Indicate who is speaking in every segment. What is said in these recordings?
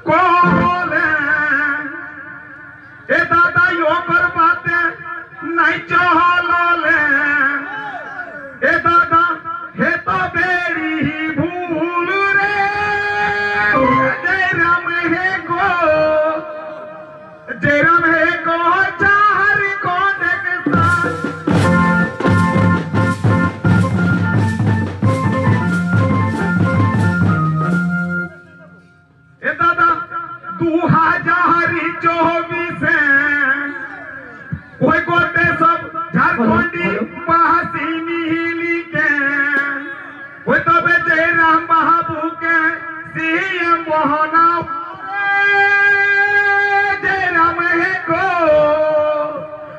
Speaker 1: कोले ए दादा यो पर बातें नहीं चहलोले ए दादा हे तो बेरी ही भूल रे जय राम है गो चार को देख ए दादा 2024 कोई गोटे सब झारखंडी महासीनी हिली के वो तो जय राम बाबू के सीएम मोहना जय राम है गो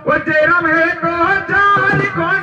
Speaker 1: वो जय राम है गो चार कौन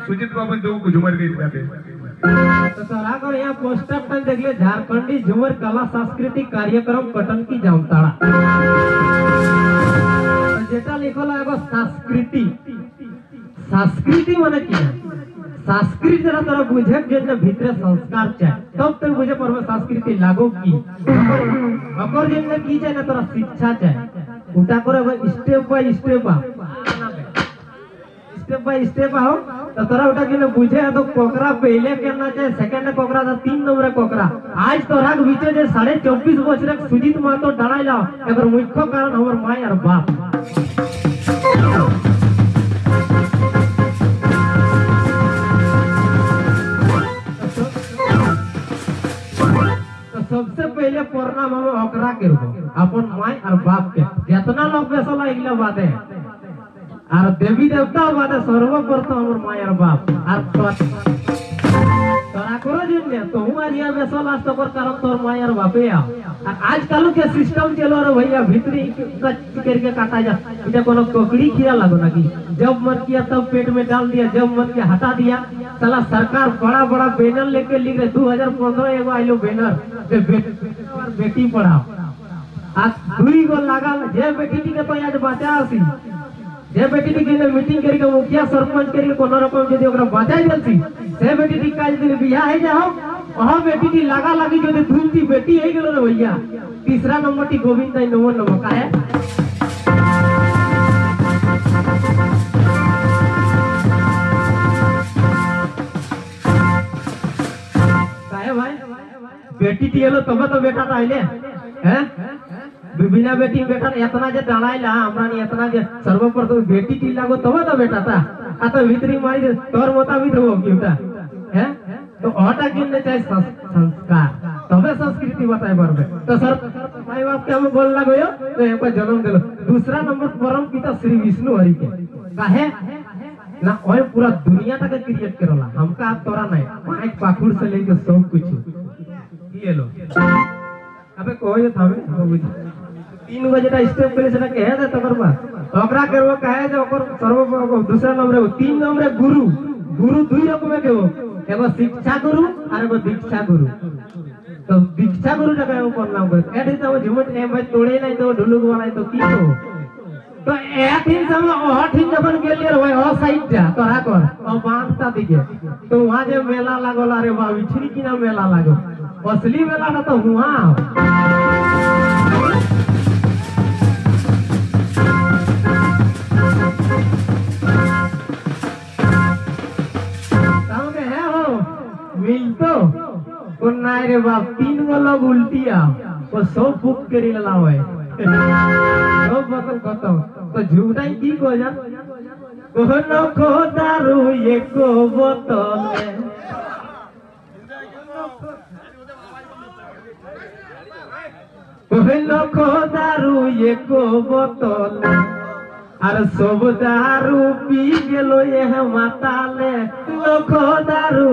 Speaker 1: सुजीत बाबू जो झूमर गई
Speaker 2: तो सरा को यहाँ पोस्टर पर देख ले झारखंडी झूमर कला सांस्कृतिक कार्यक्रम कटन की जामताड़ा जेटा लिखल है संस्कृति संस्कृति माने की संस्कृति जरा तोरा बुझे जे भीतर संस्कार चाहे तब तक बुझे पर संस्कृति लागू की अकर जे की चाहे ना तोरा शिक्षा चाहे उठा करे स्टेप बाय स्टेप आओ तो तोरा उठा के बुझे तो कोकरा पहले करना चाहिए सेकंड कोकरा था 3 नंबर कोकरा आज तोरा के बीच जे 24.5 वर्ष सुजीत महतो डराई लाओ एकर मुख्य कारण हमर माय और बाप तो सबसे पहले प्रणाम हम ओकरा के अपन माय और बाप के जितना लोग बेसला इगला बात है और देवी देवता बात सर्वप्रथम हमर माय और बाप और तोरा करो जिन तो हूं आज या बेसल आज तो कारण तोर माय और बापे आजकल के सिस्टम चलो रे भैया भीतरी करके काटा जा इटा कोनो कोकड़ी खिया लागो ना कि जब मन किया तब पेट में डाल दिया जब मन किया हटा दिया साला सरकार बड़ा बड़ा बैनर लेके लिख रहे 2015 एगो आइलो बैनर बेटी पढ़ाओ आज दुई गो लागल जे बेटी के तो आज बचासी जे बेटी के मीटिंग करके मुखिया सरपंच करके कोनो रकम यदि ओकरा बचाई देलसी से बेटी काज दिन बियाह है जाओ वहां बेटी लगा लगी यदि धुलती बेटी है गेलो रे भैया तीसरा नंबर टी गोविंद दाई नंबर नंबर का है काहे भाई बेटी टिएलो तब तो बेटा ताइले हैं बिना बेटी बेटा इतना जे डालाइला हमरा नि इतना जे सर्वप्रथम बेटी टी लागो तब तो बेटा था आ तो भीतरी मारी तोर मुताबिक हो क्यूटा हैं तो ओटा किनने चाहिए संस्कार तबे संस्कृति बताए बरबे तो सर माई बाप के हम बोल लागो यो तो एक जन्म देलो दूसरा नंबर परम पिता श्री विष्णु हरि के काहे ना ओए पूरा दुनिया तक क्रिएट करला हमका आप तोरा नहीं माइक पाखुड़ से लेके सब कुछ ये लो अबे कोई थामे बुझ 3 बजे का स्टेप करे से कहे दे तकर बाद ओकरा करबो कहे जे ओकर सर्व दूसरा नंबर 3 नंबर गुरु गुरु दुई रकम के हो एगो शिक्षा गुरु और एगो दीक्षा गुरु तो दीक्षा गुरु जगह ऊपर नाम कर एडी तो झुमट ए भाई तोड़े नहीं तो ढुलुक वाला तो की तो एक दिन समय ओहठिन जबन गेलियर होय ओ साइड जा तोरा कर ओ बांधता दिखे तो वहां जे मेला लागल रे बा विछरी किना मेला लागो असली मेला ना तो हुआ मिल तो को नाय रे बाप 3 गो लोग उल्टिया वो सब बुक करी लावे सब बोतल खत्म तो झूठा ही की को जा कोनो को दारू एको बोतल में कोनो को दारू एको बोतल আর সব দারু পি গেল এ মাতালে লোক দারু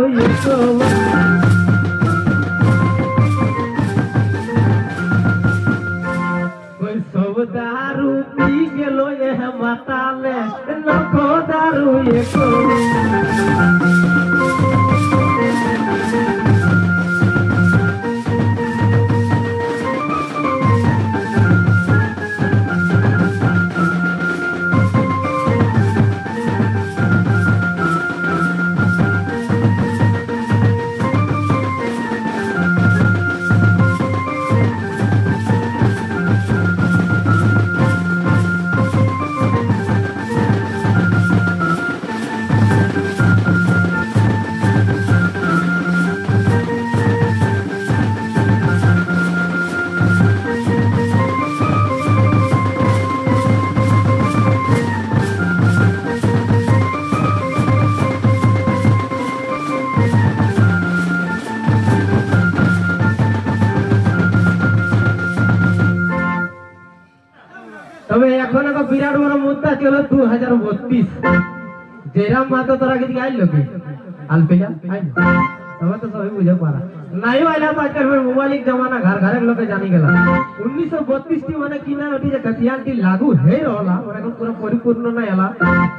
Speaker 2: ওই সব দারু পি গেল এ মাতালে লোক দারু তবে এখন একটা বিরাট বড় মুদ্রা ছিল 2032 যেরাম মাতো তোরা কি আইল কি আলপেলা আইল তবে তো সবাই বুঝে পারা নাই আইলা তো আজকাল মোবাইলিক জমানা ঘর ঘরে লোকে জানি গেল 1932 টি মানে কিনা ওটি যে গতিয়ানটি লাগু হই রহলা মানে এখন পুরো পরিপূর্ণ না এলা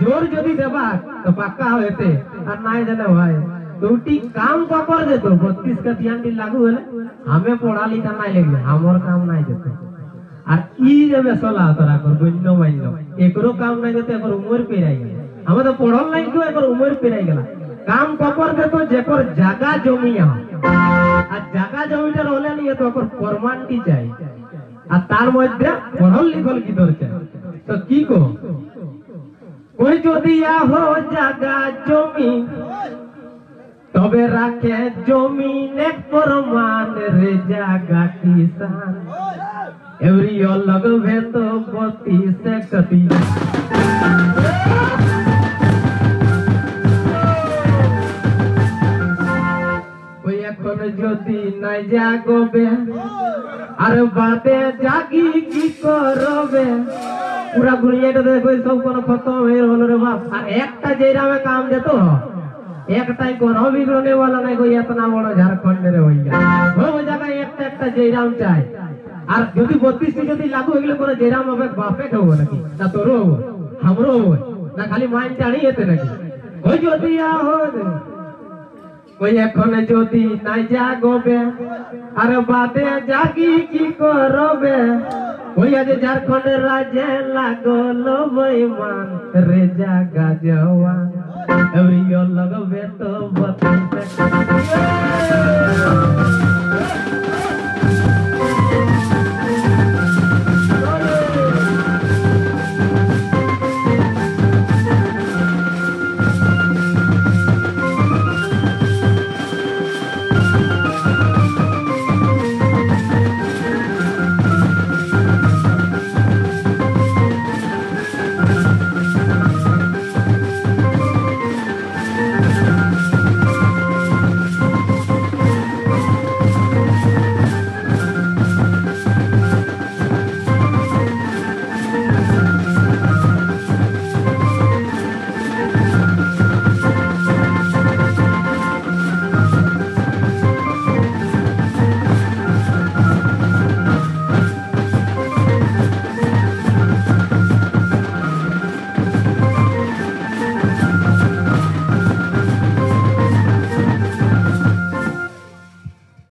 Speaker 2: জোর যদি দেবা তো পাক্কা হইতে আর নাই দেলে ভাই দুটি কাম কর দে তো 32 গতিয়ানটি লাগু হলে हमें पढ़ा लिखा নাই লাগলে हमर काम নাই देते আর ই যে বেসলা তোরা কর বন্য মাইল একরো কাম নাই দিতে একর উমর পেরাই গেল আমরা তো পড়ল নাই তো একর উমর পেরাই গেল কাম কপর দে তো যেকর জায়গা জমিয়া আর জায়গা জমিটা হলে নিয়ে তো একর প্রমাণটি চাই আর তার মধ্যে পড়ল লিখল কি দরকার তো কি কো ওই যদি আহো জায়গা জমি তবে রাখে জমিনে প্রমাণ রে জায়গা কিসান एवरी और लगवे तो 32 से कती कोई এখন যদি নাই জাগবে আর বাদে জাগি কি করবে পুরা দুনিয়াটা দেখো সব কোন খতম হয়ে হলো রে বাপ আর একটা যেরামে কাম দিত একটাই করো বিগড়নে वाला নাই কই এত না বড় ঝাড়খণ্ড রে হইয়া সব জায়গায় একটা একটা যেরাম চাই আর যদি 32 টি যদি লাগু হইলে করে যেরাম হবে বাপে খাবো নাকি না তোরও হবে हमरो হবে না খালি মাইন টানি এতে নাকি ওই যদি আহো ওই এখন যদি নাই জাগবে আর বাদে জাগি কি করবে ওই আজ ঝাড়খণ্ডের রাজ্যে লাগল বেঈমান রে জাগা জওয়ান এরিও লাগবে তো 32